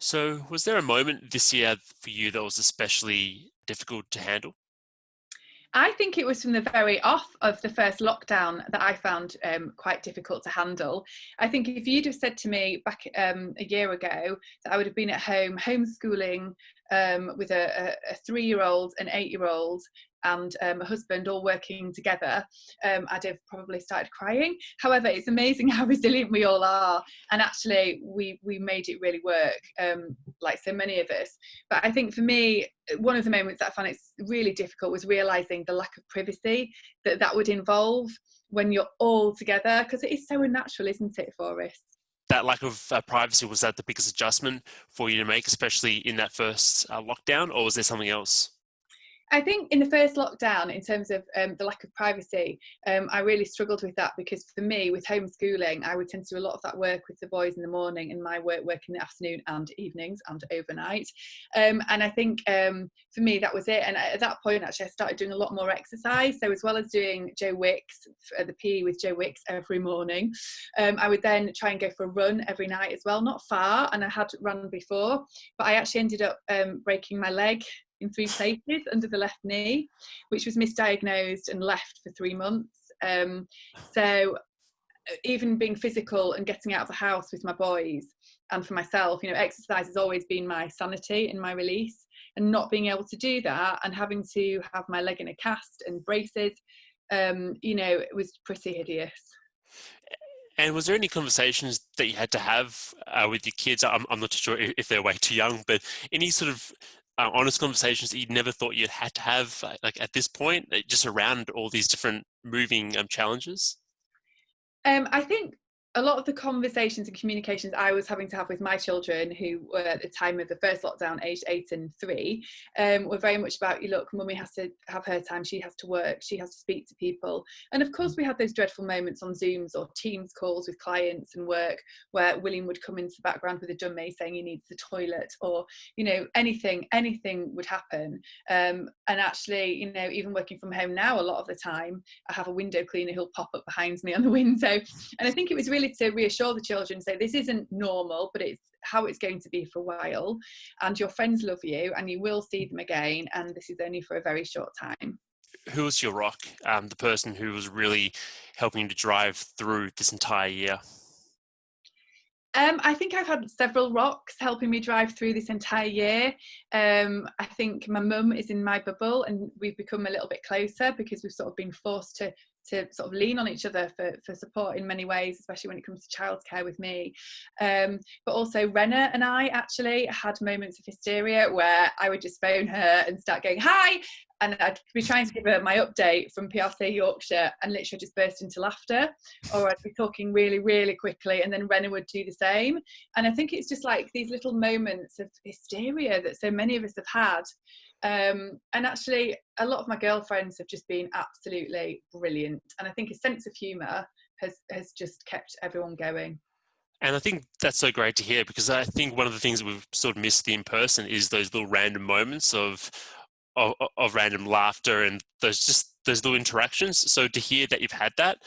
So, was there a moment this year for you that was especially difficult to handle? I think it was from the very off of the first lockdown that I found quite difficult to handle. I think if you'd have said to me back a year ago that I would have been at home homeschooling with a 3-year-old, an 8-year-old, and a husband all working together, I'd have probably started crying. However, it's amazing how resilient we all are, and actually we made it really work, like so many of us. But I think for me, one of the moments that I found it's really difficult was realizing the lack of privacy that would involve when you're all together, because it is so unnatural, isn't it, for us? That lack of privacy, was that the biggest adjustment for you to make, especially in that first lockdown, or was there something else? I think in the first lockdown, in terms of the lack of privacy, I really struggled with that, because for me, with homeschooling, I would tend to do a lot of that work with the boys in the morning and my work in the afternoon and evenings and overnight. And I think for me, that was it. And at that point, actually, I started doing a lot more exercise. So as well as doing Joe Wicks, the PE with Joe Wicks every morning, I would then try and go for a run every night as well. Not far, and I had run before, but I actually ended up breaking my leg in 3 places under the left knee, which was misdiagnosed and left for 3 months. So even being physical and getting out of the house with my boys and for myself, exercise has always been my sanity and my release, and not being able to do that and having to have my leg in a cast and braces, it was pretty hideous. And was there any conversations that you had to have with your kids? I'm not sure if they're way too young, but any sort of honest conversations that you never thought you'd had to have, like at this point, just around all these different moving challenges? I think a lot of the conversations and communications I was having to have with my children, who were at the time of the first lockdown, aged 8 and 3, were very much about, look, mummy has to have her time, she has to work, she has to speak to people. And of course we had those dreadful moments on Zooms or Teams calls with clients and work, where William would come into the background with a dummy saying he needs the toilet, or anything would happen. And actually, even working from home now, a lot of the time I have a window cleaner who'll pop up behind me on the window. And I think it was really to reassure the children, say this isn't normal, but it's how it's going to be for a while, and your friends love you and you will see them again, and this is only for a very short time. Who was your rock, the person who was really helping you to drive through this entire year? I think I've had several rocks helping me drive through this entire year. I think my mum is in my bubble, and we've become a little bit closer because we've sort of been forced to sort of lean on each other for support in many ways, especially when it comes to childcare with me. But also Renna and I actually had moments of hysteria where I would just phone her and start going, hi, and I'd be trying to give her my update from PRCA Yorkshire and literally just burst into laughter, or I'd be talking really, really quickly, and then Renna would do the same. And I think it's just like these little moments of hysteria that so many of us have had. And actually, a lot of my girlfriends have just been absolutely brilliant. And I think a sense of humour has just kept everyone going. And I think that's so great to hear, because I think one of the things that we've sort of missed in person is those little random moments of random laughter and those little interactions. So to hear that you've had that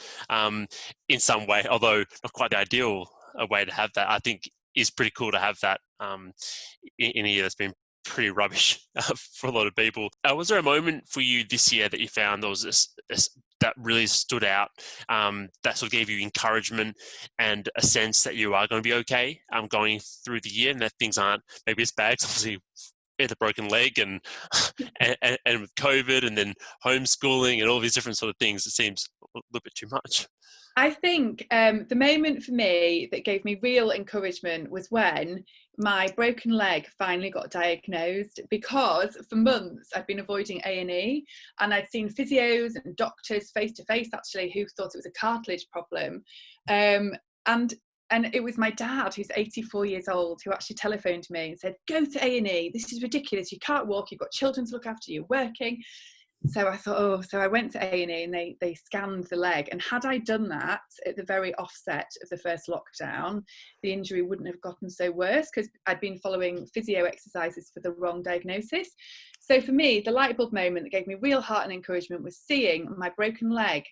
in some way, although not quite the ideal way to have that, I think is pretty cool to have that in a year that's been pretty rubbish for a lot of people. Was there a moment for you this year that you found there was that really stood out, that sort of gave you encouragement and a sense that you are going to be okay going through the year, and that things aren't maybe as bad? Obviously, a broken leg and with COVID and then homeschooling and all these different sort of things, it seems a little bit too much. I think the moment for me that gave me real encouragement was when my broken leg finally got diagnosed, because for months I'd been avoiding A&E, and I'd seen physios and doctors face to face actually who thought it was a cartilage problem. And it was my dad, who's 84 years old, who actually telephoned me and said, go to A&E, this is ridiculous, you can't walk, you've got children to look after, you're working. So I thought, so I went to A&E and they scanned the leg. And had I done that at the very offset of the first lockdown, the injury wouldn't have gotten so worse, because I'd been following physio exercises for the wrong diagnosis. So for me, the light bulb moment that gave me real heart and encouragement was seeing my broken leg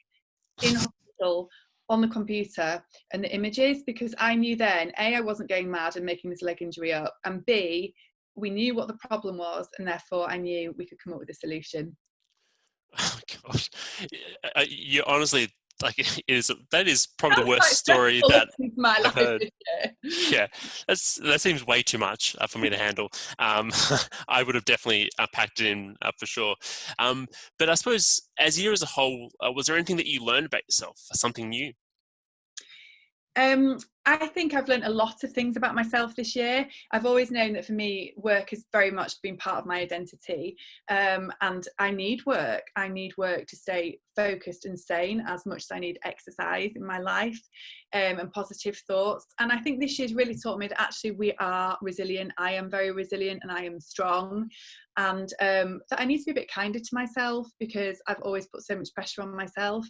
in hospital, on the computer and the images, because I knew then, A, I wasn't going mad and making this leg injury up, and B, we knew what the problem was, and therefore I knew we could come up with a solution. Oh gosh, you honestly, like, that is probably the That's worst quite story stressful that listening to my I've life heard. this year. Yeah, that seems way too much for me to handle. I would have definitely packed it in for sure. But I suppose as a year as a whole, was there anything that you learned about yourself, something new? I think I've learned a lot of things about myself this year. I've always known that for me, work has very much been part of my identity. And I need work. I need work to stay focused and sane as much as I need exercise in my life, and positive thoughts. And I think this year's really taught me that actually we are resilient. I am very resilient and I am strong. And that I need to be a bit kinder to myself, because I've always put so much pressure on myself.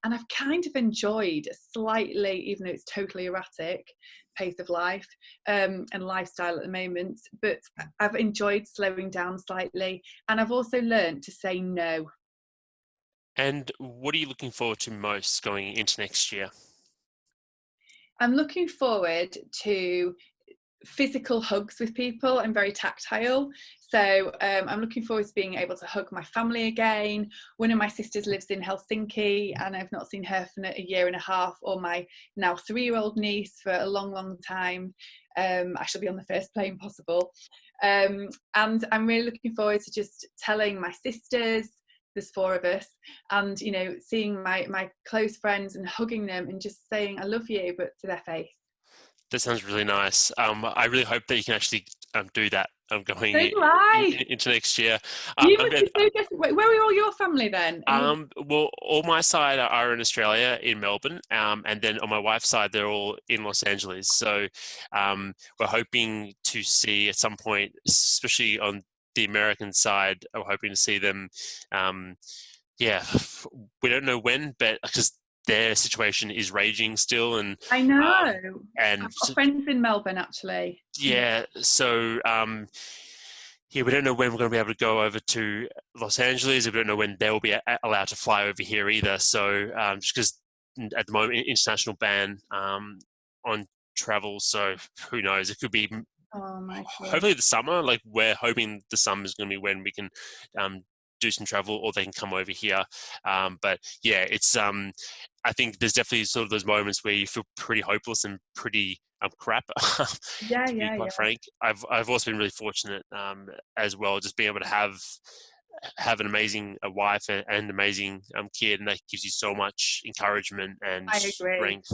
And I've kind of enjoyed slightly, even though it's totally erratic, pace of life and lifestyle at the moment, but I've enjoyed slowing down slightly. And I've also learned to say no. And what are you looking forward to most going into next year? I'm looking forward to physical hugs with people. I'm very tactile, so I'm looking forward to being able to hug my family again. One of my sisters lives in Helsinki and I've not seen her for a year and a half, or my now 3-year-old niece for a long time. I shall be on the first plane possible, and I'm really looking forward to just telling my sisters, there's 4 of us, and seeing my close friends and hugging them and just saying I love you, but to their face. That sounds really nice. I really hope that you can actually do that going So do I. into next year. You must be so different. Where are all your family then? Well, all my side are in Australia, in Melbourne, and then on my wife's side, they're all in Los Angeles. So we're hoping to see at some point, especially on the American side, we're hoping to see them. Yeah, we don't know when, but because their situation is raging still, and I know. and I've got friends in Melbourne actually. yeah, so yeah, we don't know when we're going to be able to go over to Los Angeles. We don't know when they'll be allowed to fly over here either. So just because at the moment, international ban on travel. So who knows? It could be Oh my God. hopefully the summer. Like we're hoping the summer is going to be when we can do some travel, or they can come over here. But yeah, it's I think there's definitely sort of those moments where you feel pretty hopeless and pretty crap, Yeah, to be yeah, quite yeah. frank. I've also been really fortunate as well, just being able to have an amazing wife and an amazing kid, and that gives you so much encouragement and I agree. strength.